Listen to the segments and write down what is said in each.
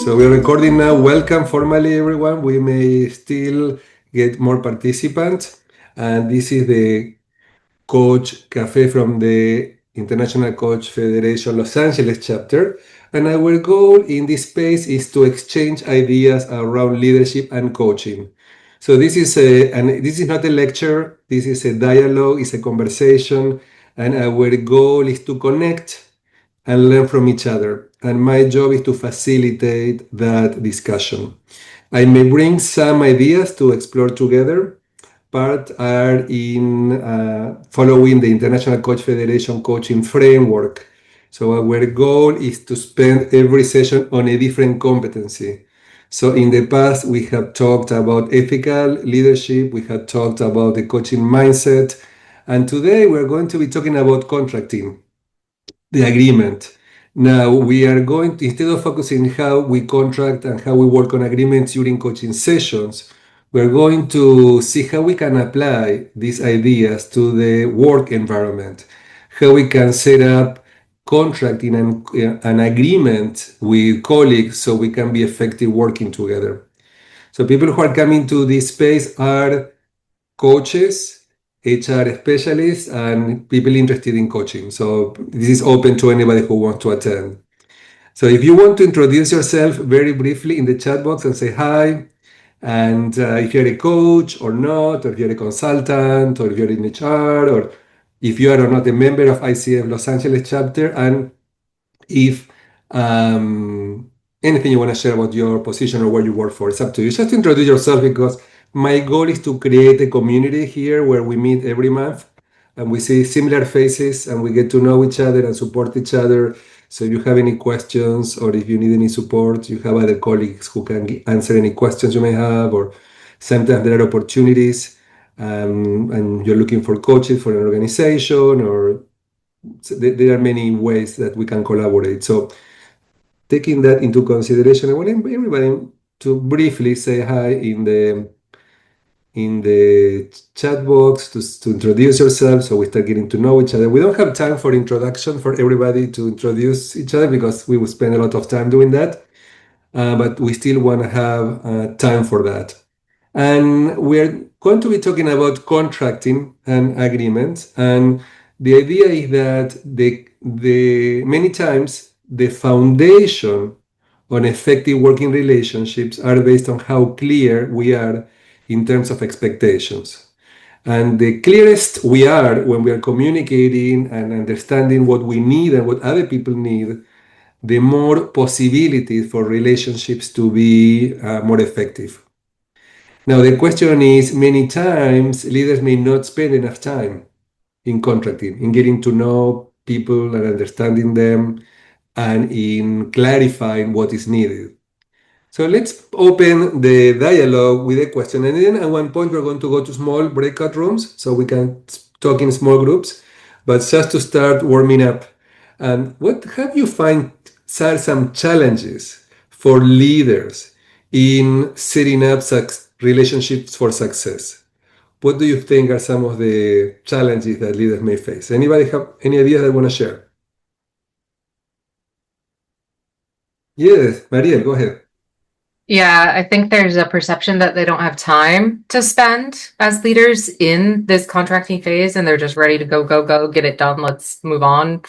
So we're recording now. Welcome formally, everyone. We may still get more participants. And this is the Coach Café from the International Coach Federation Los Angeles chapter. And our goal in this space is to exchange ideas around leadership and coaching. So this is not a lecture. This is a dialogue. It's a conversation, and our goal is to connect and learn from each other. And my job is to facilitate that discussion. I may bring some ideas to explore together. Part are in following the International Coach Federation coaching framework. So our goal is to spend every session on a different competency. So in the past, we have talked about ethical leadership. We have talked about the coaching mindset. And today we're going to be talking about contracting, the agreement. Now we are going to, instead of focusing how we contract and how we work on agreements during coaching sessions, we're going to see how we can apply these ideas to the work environment, how we can set up contracting and an agreement with colleagues so we can be effective working together. So people who are coming to this space are coaches, HR specialists, and people interested in coaching. So this is open to anybody who wants to attend. So if you want to introduce yourself very briefly in the chat box and say hi, and if you're a coach or not, or if you're a consultant, or if you're in HR, or if you are or not a member of ICF Los Angeles chapter, and if anything you want to share about your position or where you work for, it's up to you. Just introduce yourself, because my goal is to create a community here where we meet every month and we see similar faces and we get to know each other and support each other. So if you have any questions or if you need any support, you have other colleagues who can answer any questions you may have, or sometimes there are opportunities and you're looking for coaches for an organization, or so there are many ways that we can collaborate. So taking that into consideration, I want everybody to briefly say hi in the chat box to introduce yourself so we start getting to know each other. We don't have time for introduction for everybody to introduce each other because we will spend a lot of time doing that, but we still want to have time for that. And we're going to be talking about contracting and agreements. And the idea is that the many times the foundation on effective working relationships are based on how clear we are in terms of expectations. And the clearest we are when we are communicating and understanding what we need and what other people need, the more possibilities for relationships to be more effective. Now, the question is, many times leaders may not spend enough time in contracting, in getting to know people and understanding them, and in clarifying what is needed. So let's open the dialogue with a question. And then at one point, we're going to go to small breakout rooms so we can talk in small groups. But just to start warming up, what have you find are some challenges for leaders in setting up relationships for success? What do you think are some of the challenges that leaders may face? Anybody have any ideas that want to share? Yes, Maria, go ahead. Yeah, I think there's a perception that they don't have time to spend as leaders in this contracting phase, and they're just ready to go, get it done. Let's move on.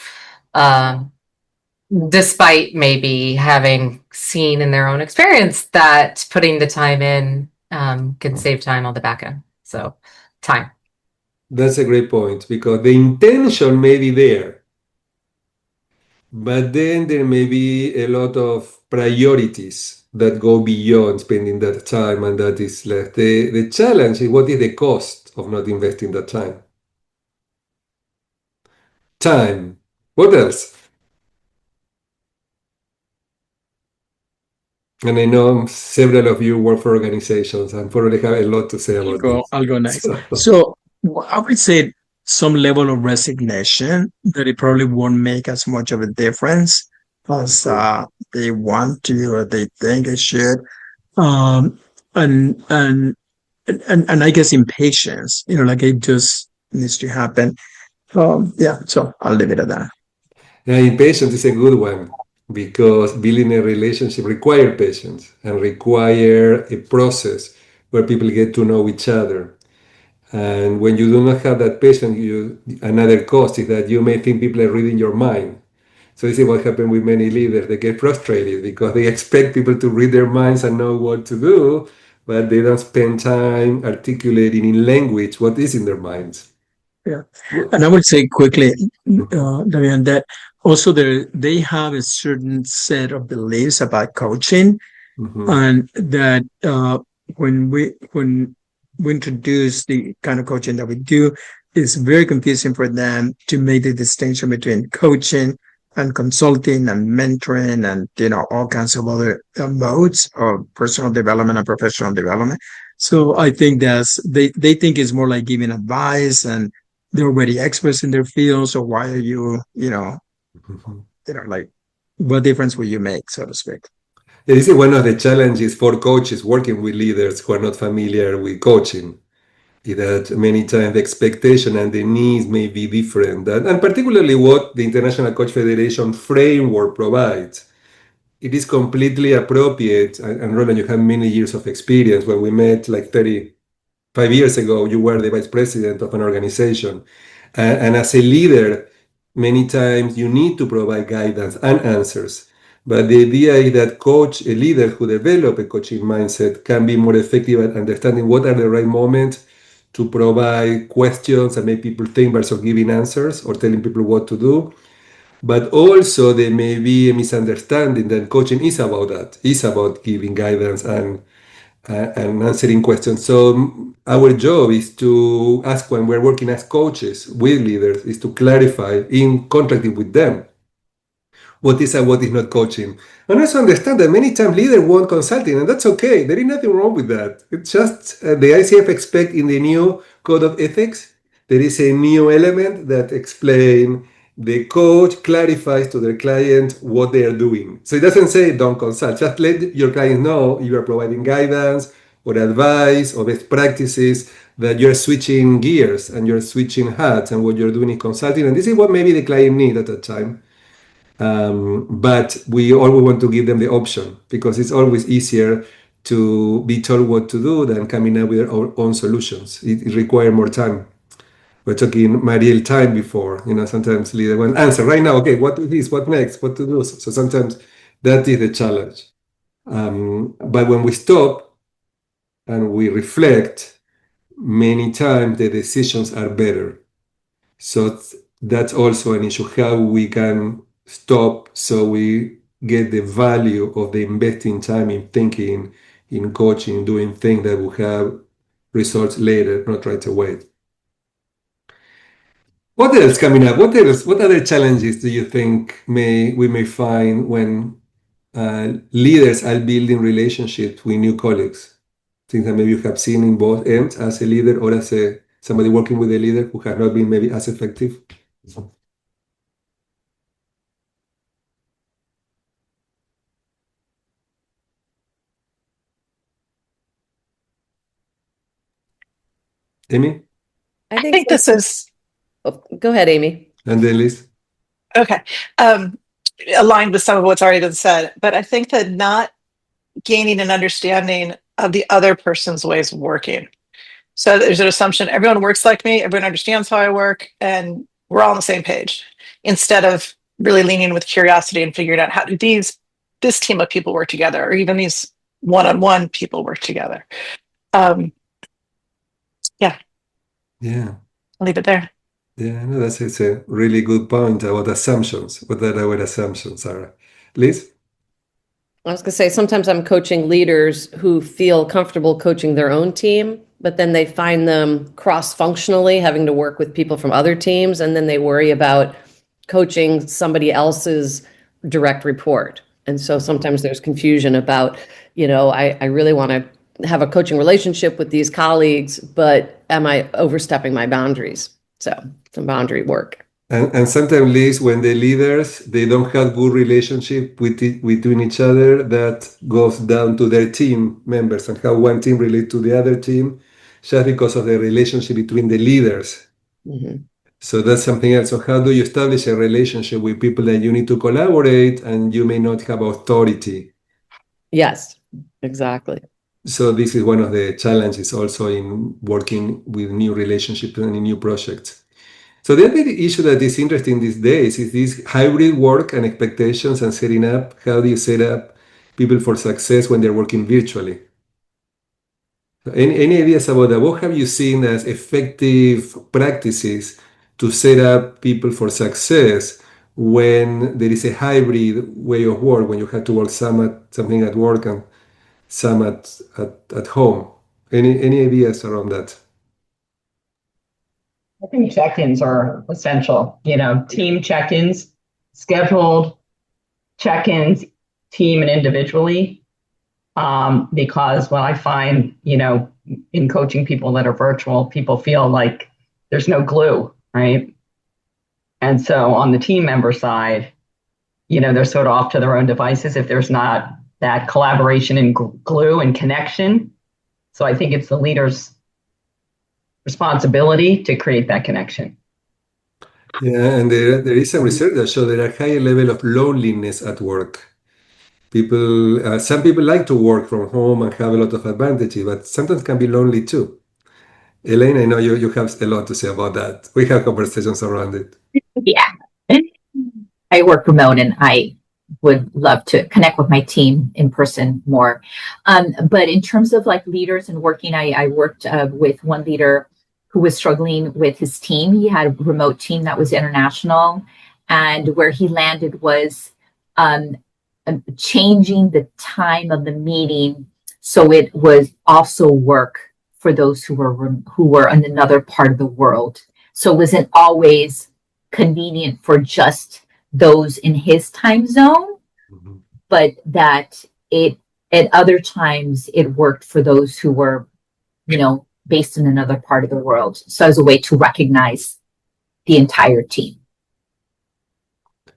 Despite maybe having seen in their own experience that putting the time in can save time on the back end. So time. That's a great point, because the intention may be there, but then there may be a lot of priorities that go beyond spending that time, and that is left. The challenge is, what is the cost of not investing that time? Time. What else? And I know several of you work for organizations and probably have a lot to say about this. I'll go next. So I would say some level of resignation, that it probably won't make as much of a difference as they want to or they think it should. And I guess impatience, like it just needs to happen. So I'll leave it at that. Yeah, impatience is a good one. because building a relationship requires patience and require a process where people get to know each other. And when you do not have that patience, another cost is that you may think people are reading your mind. So this is what happened with many leaders. They get frustrated because they expect people to read their minds and know what to do, but they don't spend time articulating in language what is in their minds. Yeah. And I would say quickly, Damian, that also they have a certain set of beliefs about coaching, and that when we introduce the kind of coaching that we do, it's very confusing for them to make the distinction between coaching and consulting and mentoring and all kinds of other modes of personal development and professional development. So I think they think it's more like giving advice, and they're already experts in their field. So why are you like, what difference will you make, so to speak? This is one of the challenges for coaches working with leaders who are not familiar with coaching. Is that many times the expectation and the needs may be different, and particularly what the International Coach Federation framework provides. It is completely appropriate. And Roland, you have many years of experience. When we met like 35 years ago, you were the vice president of an organization. And as a leader, many times you need to provide guidance and answers. But the idea is that a leader who develop a coaching mindset can be more effective at understanding what are the right moments to provide questions and make people think versus giving answers or telling people what to do. But also there may be a misunderstanding that coaching is about that, is about giving guidance and answering questions. So our job is to ask, when we're working as coaches with leaders, is to clarify in contracting with them what is and what is not coaching. And also understand that many times leaders want consulting, and that's okay. There is nothing wrong with that. It's just the ICF expect in the new code of ethics, there is a new element that explains the coach clarifies to their client what they are doing. So it doesn't say don't consult. Just let your client know you are providing guidance or advice or best practices, that you're switching gears and you're switching hats, and what you're doing is consulting. And this is what maybe the client needs at that time. But we always want to give them the option, because it's always easier to be told what to do than coming up with our own solutions. It requires more time. We're talking Mariel time before, sometimes leader want answer right now. Okay, what is what next? What to do? So sometimes that is the challenge. But when we stop and we reflect, many times the decisions are better. So that's also an issue, how we can stop so we get the value of the investing time in thinking, in coaching, doing things that will have results later, not right away. What else coming up? What else? What other challenges do you think we may find when leaders are building relationships with new colleagues? Things that maybe you have seen in both ends, as a leader or as somebody working with a leader who has not been maybe as effective? Amy? I think this is. Oh, go ahead, Amy. And then Liz? Okay. Aligned with some of what's already been said, but I think that not gaining an understanding of the other person's ways of working. So there's an assumption everyone works like me, everyone understands how I work, and we're all on the same page, instead of really leaning with curiosity and figuring out how do this team of people work together, or even these one-on-one people work together. Yeah. I'll leave it there. Yeah, no, it's a really good point about assumptions. What are our assumptions, Sarah? Liz? I was going to say, sometimes I'm coaching leaders who feel comfortable coaching their own team, but then they find them cross-functionally having to work with people from other teams, and then they worry about coaching somebody else's direct report. And so sometimes there's confusion about, I really want to have a coaching relationship with these colleagues, but am I overstepping my boundaries? So some boundary work. And sometimes, Liz, when the leaders, they don't have good relationship between each other, that goes down to their team members and how one team relates to the other team, just because of the relationship between the leaders. Mm-hmm. So that's something else. So how do you establish a relationship with people that you need to collaborate and you may not have authority? Yes, exactly. So this is one of the challenges also in working with new relationships and in new projects. So the other issue that is interesting these days is this hybrid work and expectations and setting up. How do you set up people for success when they're working virtually? Any ideas about that? What have you seen as effective practices to set up people for success when there is a hybrid way of work, when you have to work something at work and some at home? Any ideas around that? I think check-ins are essential, team check-ins, scheduled check-ins, team and individually. Because what I find, in coaching people that are virtual, people feel like there's no glue, right? And so on the team member side, they're sort of off to their own devices if there's not that collaboration and glue and connection. So I think it's the leader's responsibility to create that connection. Yeah, and there is some research that shows there are higher level of loneliness at work. Some people like to work from home and have a lot of advantages, but sometimes can be lonely too. Elaine, I know you have a lot to say about that. We have conversations around it. Yeah. I work remote and I would love to connect with my team in person more. But in terms of like leaders and working, I worked with one leader who was struggling with his team. He had a remote team that was international, and where he landed was changing the time of the meeting so it was also work for those who were in another part of the world. So it wasn't always convenient for just those in his time zone, but that it at other times it worked for those who were, based in another part of the world. So as a way to recognize the entire team.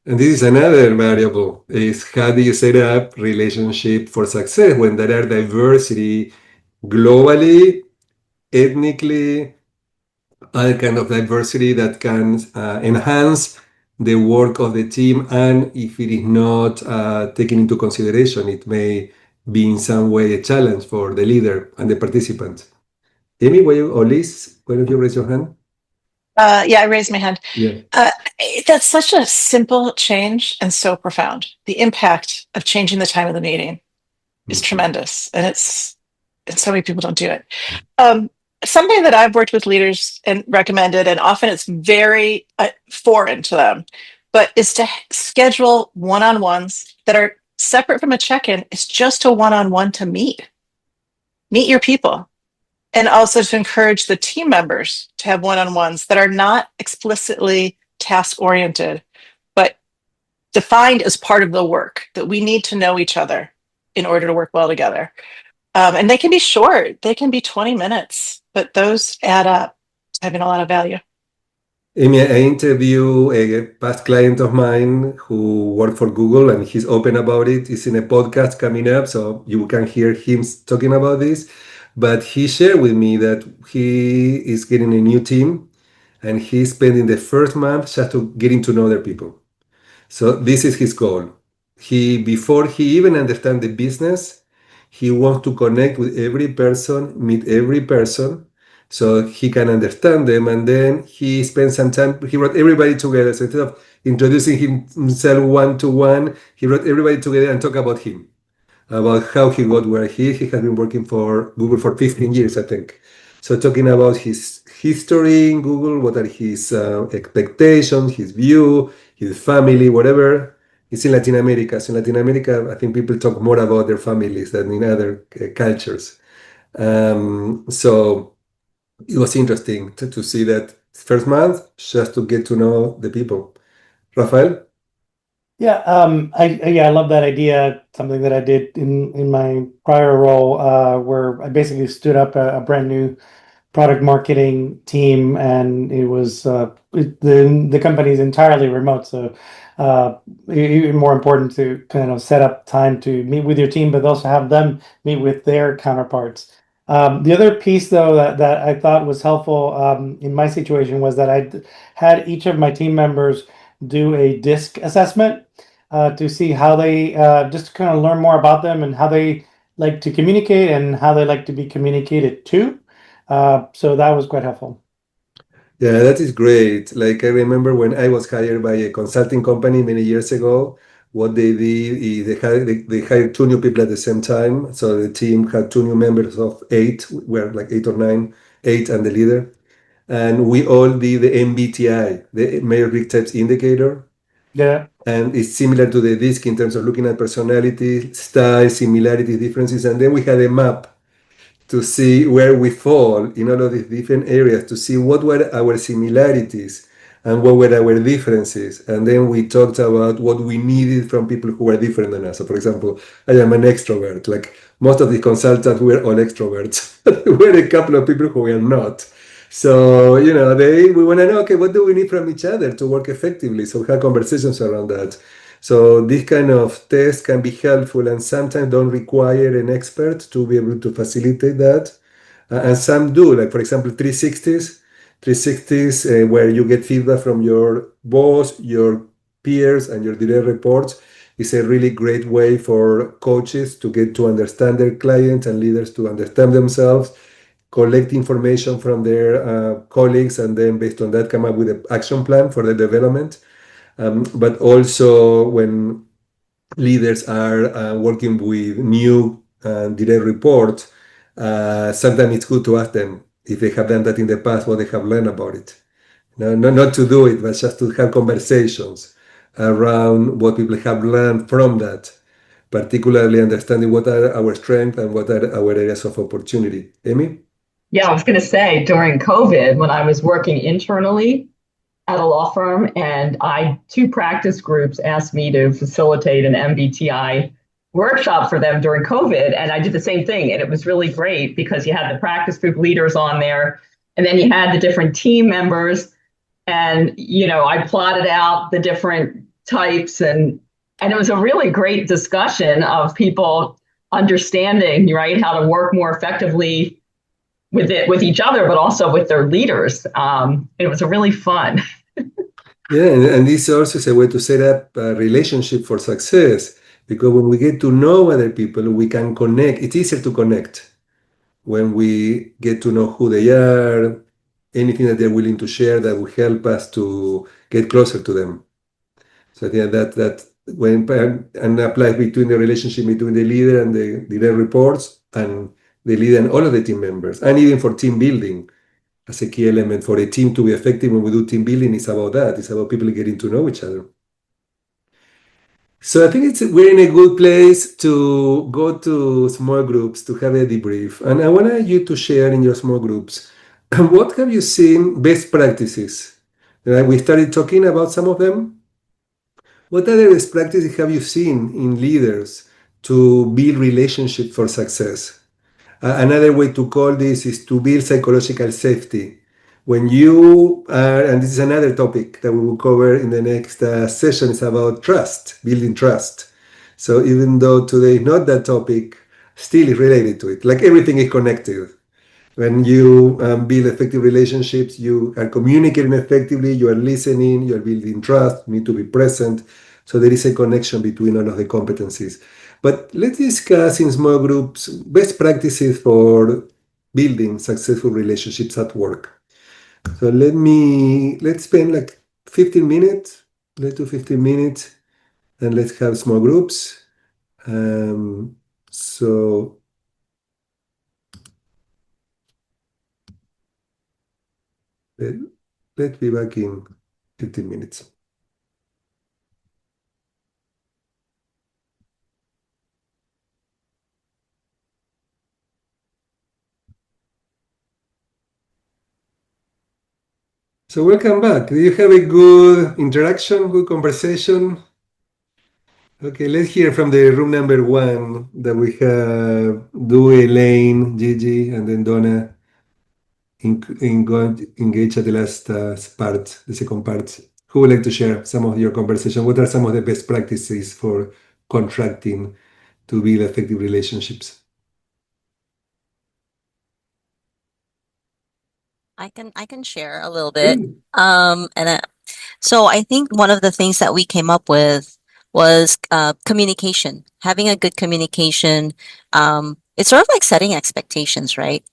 And this is another variable, is how do you set up relationship for success when there are diversity globally, ethnically, other kind of diversity that can enhance the work of the team, and if it is not taken into consideration, it may be in some way a challenge for the leader and the participant. Amy, or Liz, why don't you raise your hand? Yeah, I raised my hand. Yeah. That's such a simple change and so profound. The impact of changing the time of the meeting is tremendous, and it's so many people don't do it. Something that I've worked with leaders and recommended, and often it's very foreign to them, but is to schedule one-on-ones that are separate from a check-in. It's just a one-on-one to meet your people. And also to encourage the team members to have one-on-ones that are not explicitly task-oriented, but defined as part of the work, that we need to know each other in order to work well together. And they can be short. They can be 20 minutes, but those add up to having a lot of value. Amy, I interview a past client of mine who worked for Google, and he's open about it. It's in a podcast coming up, so you can hear him talking about this. But he shared with me that he is getting a new team, and he's spending the first month just to getting to know their people. So this is his goal. Before he even understands the business, he wants to connect with every person, meet every person, so he can understand them. And then he spends some time, he brought everybody together. So instead of introducing himself one-to-one, he brought everybody together and talked about him, about how he got where he has been working for Google for 15 years, I think. So talking about his history in Google, what are his expectations, his view, his family, whatever. It's in Latin America. So in Latin America, I think people talk more about their families than in other cultures. So it was interesting to see that first month, just to get to know the people. Rafael? Yeah, I love that idea. Something that I did in my prior role, where I basically stood up a brand new product marketing team, and it was the company is entirely remote, so even more important to kind of set up time to meet with your team, but also have them meet with their counterparts. The other piece, though, that I thought was helpful in my situation was that I had each of my team members do a DISC assessment to see how they just to kind of learn more about them and how they like to communicate and how they like to be communicated to. So that was quite helpful. Yeah, that is great. Like I remember when I was hired by a consulting company many years ago, what they did is they hired two new people at the same time. So the team had two new members of eight, were like eight or nine, eight and the leader. And we all did the MBTI, the Myers-Briggs Types Indicator. Yeah. And it's similar to the DISC in terms of looking at personality, style, similarities, differences. And then we had a map to see where we fall in all of these different areas, to see what were our similarities and what were our differences. And then we talked about what we needed from people who were different than us. So, for example, I am an extrovert. Like most of the consultants were all extroverts. There were a couple of people who were not. So, we want to know, okay, what do we need from each other to work effectively? So we have conversations around that. So this kind of test can be helpful and sometimes don't require an expert to be able to facilitate that. And some do, like for example, 360s, where you get feedback from your boss, your peers, and your direct reports is a really great way for coaches to get to understand their clients and leaders to understand themselves, collect information from their colleagues, and then based on that come up with an action plan for the development. But also when leaders are working with new direct reports, sometimes it's good to ask them if they have done that in the past, what they have learned about it. No, not to do it, but just to have conversations around what people have learned from that, particularly understanding what are our strengths and what are our areas of opportunity. Amy? Yeah, I was going to say during COVID, when I was working internally at a law firm, and two practice groups asked me to facilitate an MBTI workshop for them during COVID. And I did the same thing. And it was really great because you had the practice group leaders on there, and then you had the different team members. And, I plotted out the different types, and it was a really great discussion of people understanding, right, how to work more effectively with each other, but also with their leaders. It was a really fun. Yeah, and this also is a way to set up a relationship for success, because when we get to know other people, we can connect. It's easier to connect when we get to know who they are, anything that they're willing to share that will help us to get closer to them. So I think that when and applies between the relationship between the leader and the direct reports and the leader and all of the team members, and even for team building as a key element for a team to be effective when we do team building is about that. It's about people getting to know each other. So I think we're in a good place to go to small groups to have a debrief. And I want you to share in your small groups, what have you seen best practices? We started talking about some of them. What other best practices have you seen in leaders to build relationships for success? Another way to call this is to build psychological safety. When you are, and this is another topic that we will cover in the next session, is about trust, building trust. So even though today is not that topic, still is related to it. Like everything is connected. When you build effective relationships, you are communicating effectively, you are listening, you are building trust, you need to be present. So there is a connection between all of the competencies. But let's discuss in small groups best practices for building successful relationships at work. So let's spend like 15 minutes, let's do 15 minutes, and let's have small groups. So let's be back in 15 minutes. So welcome back. Do you have a good interaction, good conversation? Okay, let's hear from the room number one that we have Due, Elaine, Gigi, and then Donna engage at the last part, the second part. Who would like to share some of your conversation? What are some of the best practices for contracting to build effective relationships? I can share a little bit. So I think one of the things that we came up with was communication. Having a good communication. It's sort of like setting expectations, right?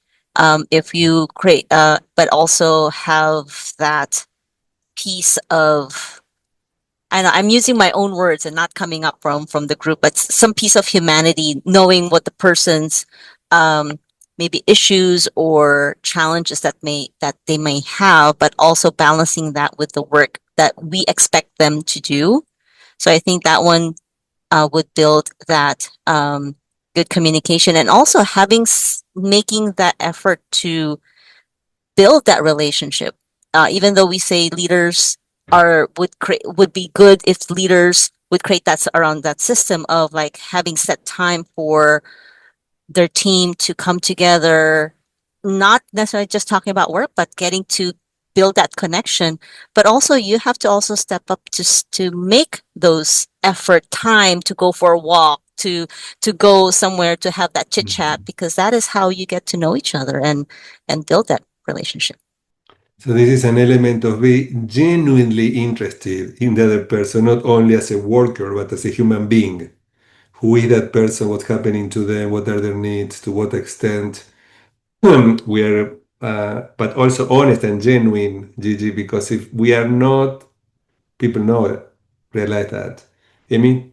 If you create, but also have that piece of, and I'm using my own words and not coming up from the group, but some piece of humanity, knowing what the person's maybe issues or challenges that they may have, but also balancing that with the work that we expect them to do. So I think that one would build that good communication, and also making that effort to build that relationship. Even though we say leaders would be good if leaders would create that around that system of like having set time for their team to come together, not necessarily just talking about work, but getting to build that connection. But also you have to also step up to make those effort time to go for a walk, to go somewhere to have that chit chat, because that is how you get to know each other and build that relationship. So this is an element of being genuinely interested in the other person, not only as a worker, but as a human being. Who is that person? What's happening to them? What are their needs? To what extent? We are, but also honest and genuine, Gigi, because if we are not, people know it, realize that. Amy?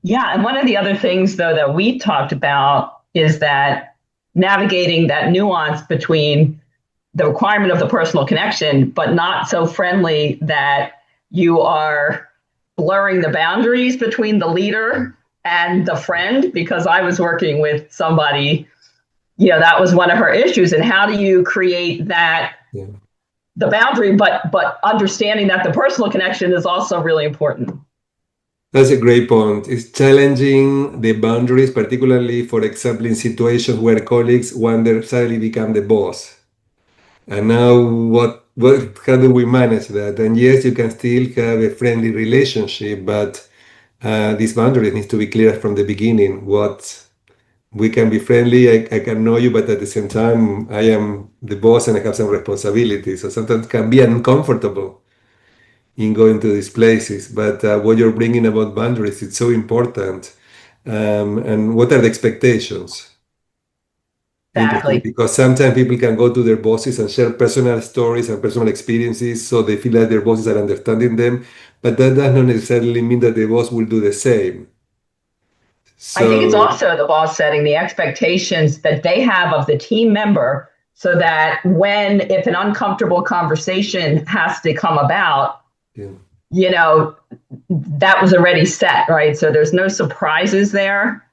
Yeah, and one of the other things, though, that we talked about is that navigating that nuance between the requirement of the personal connection, but not so friendly that you are blurring the boundaries between the leader and the friend. Because I was working with somebody, that was one of her issues. And how do you create that, the boundary, but understanding that the personal connection is also really important. That's a great point. It's challenging the boundaries, particularly, for example, in situations where colleagues want to suddenly become the boss. And now, how do we manage that? And yes, you can still have a friendly relationship, but these boundaries need to be clear from the beginning. We can be friendly, I can know you, but at the same time, I am the boss and I have some responsibilities. So sometimes it can be uncomfortable in going to these places. But what you're bringing about boundaries, it's so important. And what are the expectations? Exactly. Because sometimes people can go to their bosses and share personal stories and personal experiences, so they feel like their bosses are understanding them, but that does not necessarily mean that the boss will do the same. I think it's So, also the boss setting the expectations that they have of the team member, so that if an uncomfortable conversation has to come about, that was already set, right? So there's no surprises there.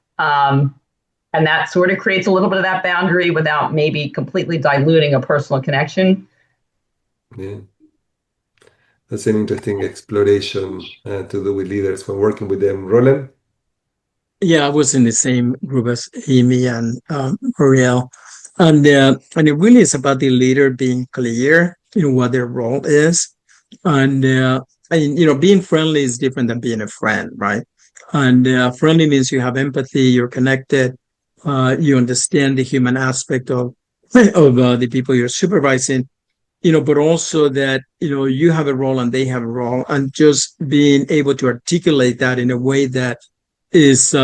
And that sort of creates a little bit of that boundary without maybe completely diluting a personal connection. yeah, that's an interesting exploration to do with leaders when working with them. Roland? Yeah, I was in the same group as Amy and Marielle. And it really is about the leader being clear in what their role is. And being friendly is different than being a friend, right? And friendly means you have empathy, you're connected, you understand the human aspect of the people you're supervising, but also that you have a role and they have a role, and just being able to articulate that in a way that is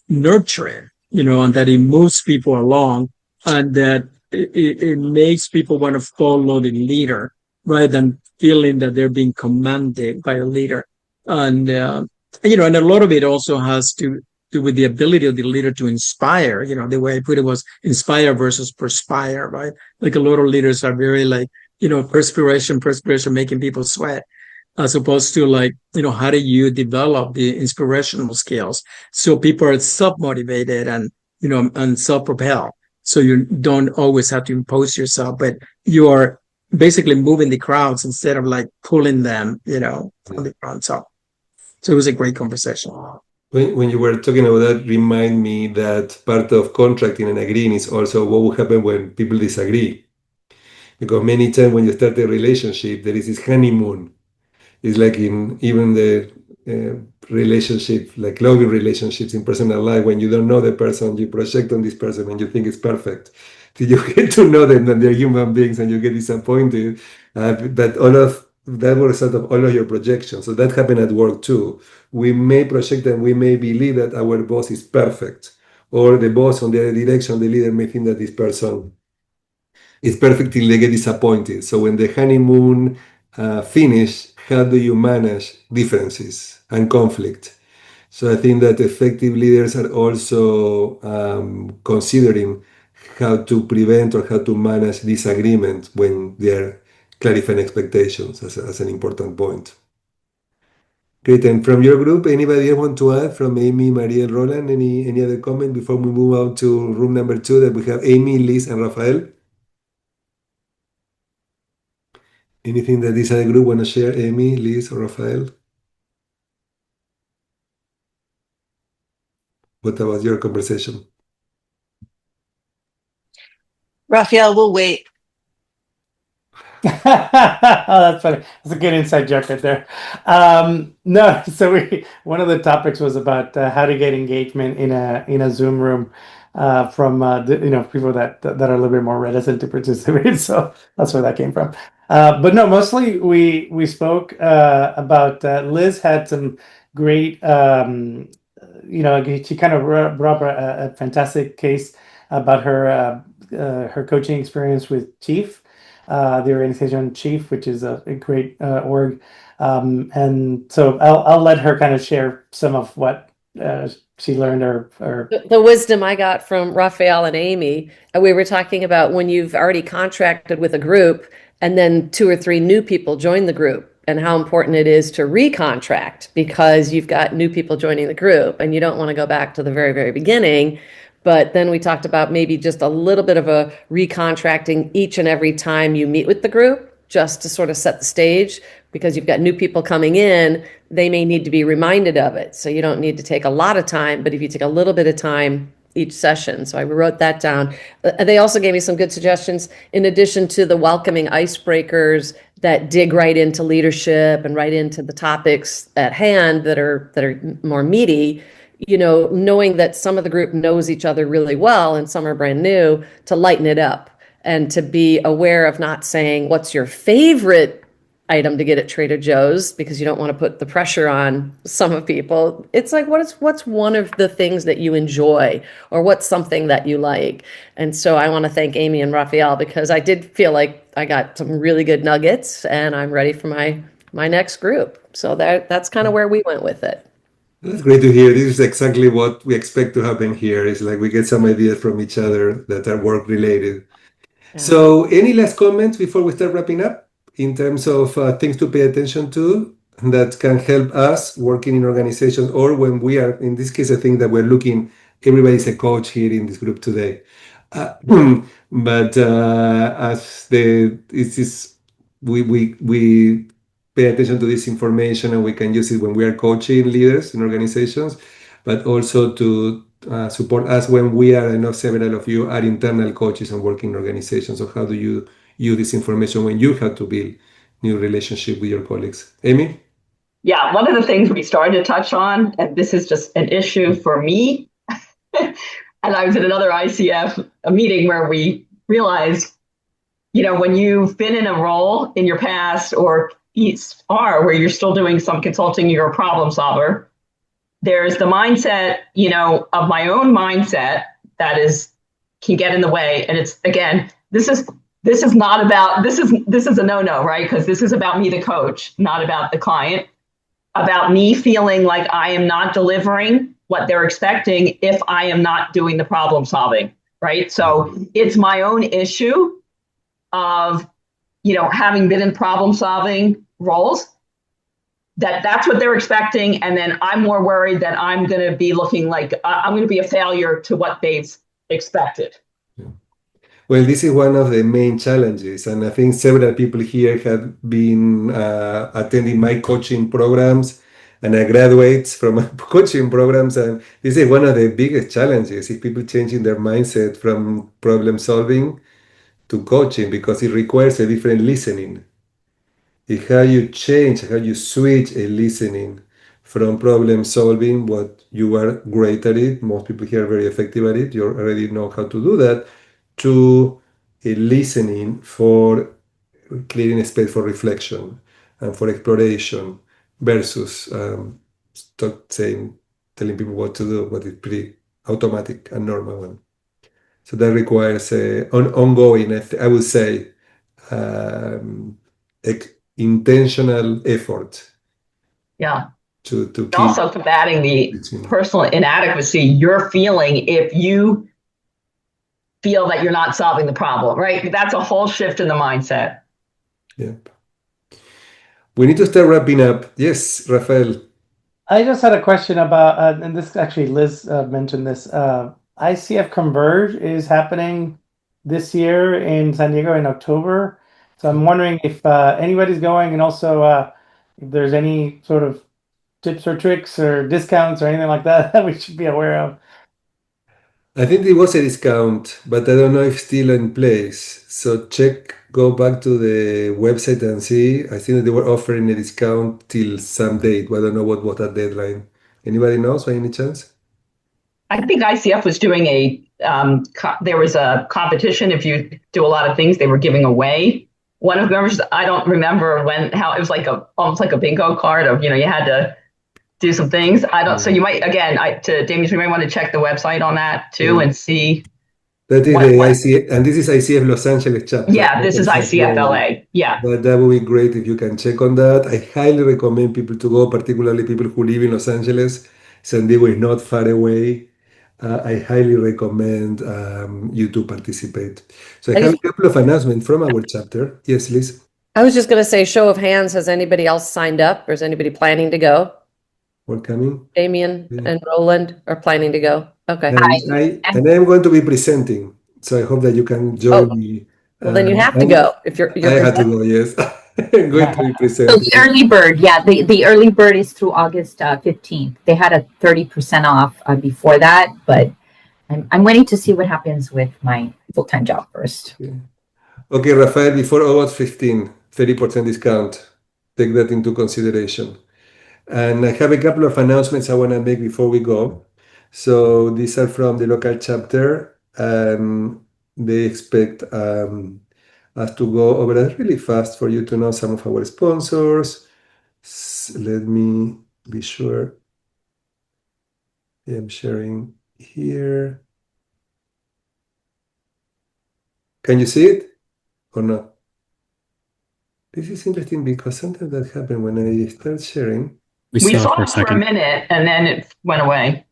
nurturing, and that it moves people along, and that it makes people want to follow the leader rather than feeling that they're being commanded by a leader. And and a lot of it also has to do with the ability of the leader to inspire. The way I put it was inspire versus perspire, right? Like a lot of leaders are very like, perspiration, making people sweat, as opposed to like, how do you develop the inspirational skills so people are self-motivated and, and self-propelled. So you don't always have to impose yourself, but you are basically moving the crowds instead of like pulling them, on the ground. So it was a great conversation. When you were talking about that, remind me that part of contracting and agreeing is also what will happen when people disagree. Because many times when you start a relationship, there is this honeymoon. It's like in even the relationship, like loving relationships in personal life, when you don't know the person, you project on this person and you think it's perfect. Till you get to know them and they're human beings and you get disappointed. But all of that was sort of all of your projections. So that happened at work too. We may project and we may believe that our boss is perfect, or the boss on the other direction, the leader may think that this person is perfect till they get disappointed. So when the honeymoon finish, how do you manage differences and conflict? So I think that effective leaders are also considering how to prevent or how to manage disagreement when they're clarifying expectations as an important point. Great. And from your group, anybody else want to add from Amy, Maria, and Roland? Any other comment before we move on to room number 2 that we have Amy, Liz, and Rafael? Anything that this other group want to share, Amy, Liz, or Rafael? What about your conversation? Raphael, we'll wait. Oh, that's funny. That's a good inside joke right there. No, so one of the topics was about how to get engagement in a Zoom room from people that are a little bit more reticent to participate. So that's where that came from. But no, mostly we spoke about Liz had some great she kind of brought up a fantastic case about her coaching experience with Chief. The organization Chief, which is a great org. And so I'll let her kind of share some of what she learned or The wisdom I got from Raphael and Amy, we were talking about when you've already contracted with a group and then 2 or 3 new people join the group, and how important it is to recontract because you've got new people joining the group and you don't want to go back to the very, very beginning. But then we talked about maybe just a little bit of a recontracting each and every time you meet with the group, just to sort of set the stage, because you've got new people coming in, they may need to be reminded of it. So you don't need to take a lot of time, but if you take a little bit of time each session. So I wrote that down. They also gave me some good suggestions in addition to the welcoming icebreakers that dig right into leadership and right into the topics at hand that are more meaty. Knowing that some of the group knows each other really well and some are brand new, to lighten it up and to be aware of not saying what's your favorite item to get at Trader Joe's, because you don't want to put the pressure on some of people. It's like, what's one of the things that you enjoy, or what's something that you like? And so I want to thank Amy and Raphael, because I did feel like I got some really good nuggets and I'm ready for my next group. So that's kind of where we went with it. That's great to hear. This is exactly what we expect to happen here. It's like we get some ideas from each other that are work related. Yeah. So any last comments before we start wrapping up in terms of things to pay attention to that can help us working in organizations, or when we are, in this case, I think that we're looking, everybody's a coach here in this group today. But we pay attention to this information and we can use it when we are coaching leaders in organizations, but also to support us when we are, I know several of you are internal coaches and working in organizations. So how do you use this information when you have to build new relationship with your colleagues? Amy? Yeah, one of the things we started to touch on, and this is just an issue for me, and I was at another ICF a meeting where we realized, when you've been in a role in your past or where you're still doing some consulting, you're a problem solver. There's the mindset, of my own mindset that can get in the way. And it's, again, this is not about, this is a no-no, right? Because this is about me, the coach, not about the client, about me feeling like I am not delivering what they're expecting if I am not doing the problem solving, right? So it's my own issue of, having been in problem solving roles, that's what they're expecting. And then I'm more worried that I'm going to be looking like I'm going to be a failure to what they've expected. Well, this is one of the main challenges, and I think several people here have been attending my coaching programs, and I graduate from coaching programs, and this is one of the biggest challenges, is people changing their mindset from problem solving to coaching, because it requires a different listening. It's how you change, how you switch a listening from problem solving, what you are great at it. Most people here are very effective at it. You already know how to do that, to listening for clearing a space for reflection and for exploration versus stop saying, telling people what to do, what is pretty automatic and normal one. So that requires ongoing, I would say, um, intentional effort Yeah. to keep. Also combating the personal inadequacy you're feeling if you feel that you're not solving the problem, right? That's a whole shift in the mindset. Yep. We need to start wrapping up. Yes, Rafael. I just had a question about, and this actually Liz mentioned this. ICF Converge is happening this year in San Diego in October. So I'm wondering if anybody's going, and also if there's any sort of tips or tricks or discounts or anything like that that we should be aware of. I think it was a discount, but I don't know if still in place. So go back to the website and see. I think that they were offering a discount till some date, but I don't know what was that deadline. Anybody knows by any chance? I think ICF was doing there was a competition. If you do a lot of things, they were giving away. One of the members, I don't remember how it was almost like a bingo card of, you had to do some things. So you might, again, to Damian, you might want to check the website on that too and see. That is the ICF, and this is ICF Los Angeles chapter. Yeah, this is ICF LA. Yeah. But that would be great if you can check on that. I highly recommend people to go, particularly people who live in Los Angeles. San Diego is not far away. I highly recommend you to participate. So I have a couple of announcements from our chapter. Yes, Liz. I was just going to say, show of hands, has anybody else signed up, or is anybody planning to go? We're coming. Damian and Roland are planning to go. Okay. And I am going to be presenting, so I hope that you can join me. Well, then you have to go if you're. I have to go. Yes, I'm going to be So presenting. the early bird, the early bird is through August 15th. They had a 30% off before that, but I'm waiting to see what happens with my full-time job first. Okay, Rafael, before August 15, 30% discount. Take that into consideration. And I have a couple of announcements I want to make before we go. So these are from the local chapter, and they expect us to go over that really fast for you to know some of our sponsors. Let me be sure. I'm sharing here. Can you see it or not? This is interesting because sometimes that happens when I start sharing. We saw it for a minute and then it went away.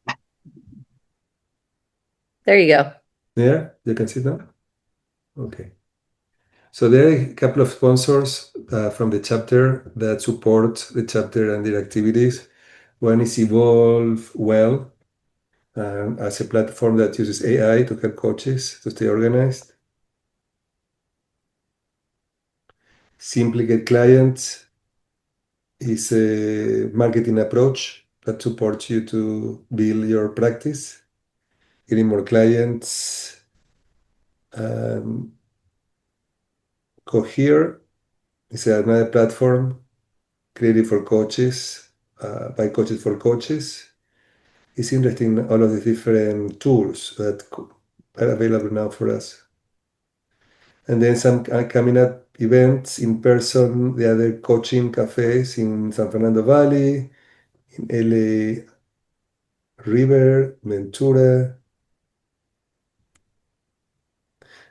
There you go. Yeah, you can see it now? Okay. So there are a couple of sponsors from the chapter that support the chapter and their activities. One is Evolve Well, as a platform that uses AI to help coaches to stay organized. Simply Get Clients is a marketing approach that supports you to build your practice, getting more clients. Cohere is another platform created for coaches, by coaches for coaches. It's interesting, all of the different tools that are available now for us. And then some coming up events in person, the other coaching cafes in San Fernando Valley, in LA River, Ventura.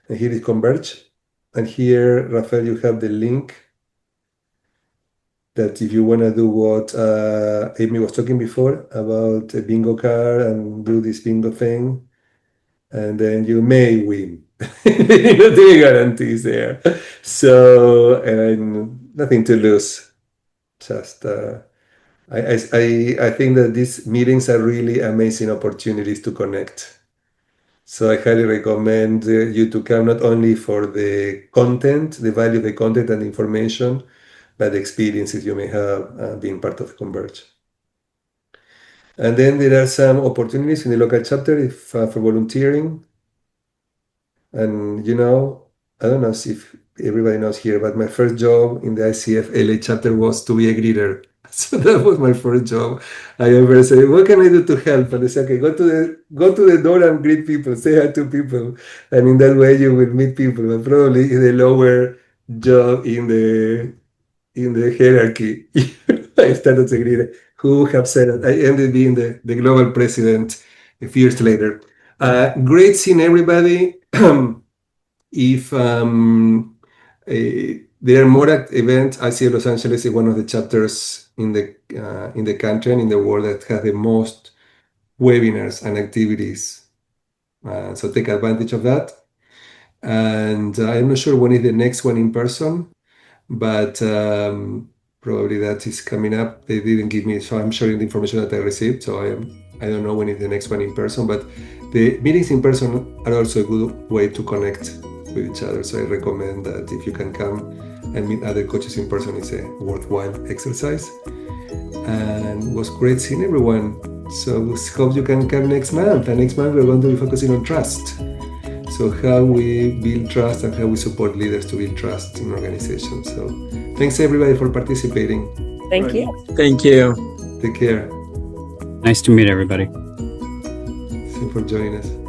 And here is Converge. And here, Rafael, you have the link that if you want to do what Amy was talking before about a bingo card and do this bingo thing, and then you may win. The guarantees there. So, and nothing to lose. Just, I think that these meetings are really amazing opportunities to connect. So I highly recommend you to come not only for the content, the value of the content and information, but the experiences you may have being part of Converge. And then there are some opportunities in the local chapter for volunteering. And I don't know if everybody knows here, but my first job in the ICF LA chapter was to be a greeter. So that was my first job. I ever said, "What can I do to help?" And they said, "Okay, go to the door and greet people, say hi to people, and in that way you will meet people." But probably in the lower job in the hierarchy, I started to greet. Who have said it? I ended being the global president a few years later. Great seeing everybody. If there are more events, I see Los Angeles is one of the chapters in the country and in the world that has the most webinars and activities. So take advantage of that. And I'm not sure when is the next one in person, but probably that is coming up. They didn't give me, so I'm sharing the information that I received. So I don't know when is the next one in person, but the meetings in person are also a good way to connect with each other. So I recommend that if you can come and meet other coaches in person, it's a worthwhile exercise. And it was great seeing everyone. So hope you can come next month. And next month we're going to be focusing on trust. So how we build trust and how we support leaders to build trust in organizations. So thanks everybody for participating. Thank you. Thank you. Take care. Nice to meet everybody. Thanks for joining us.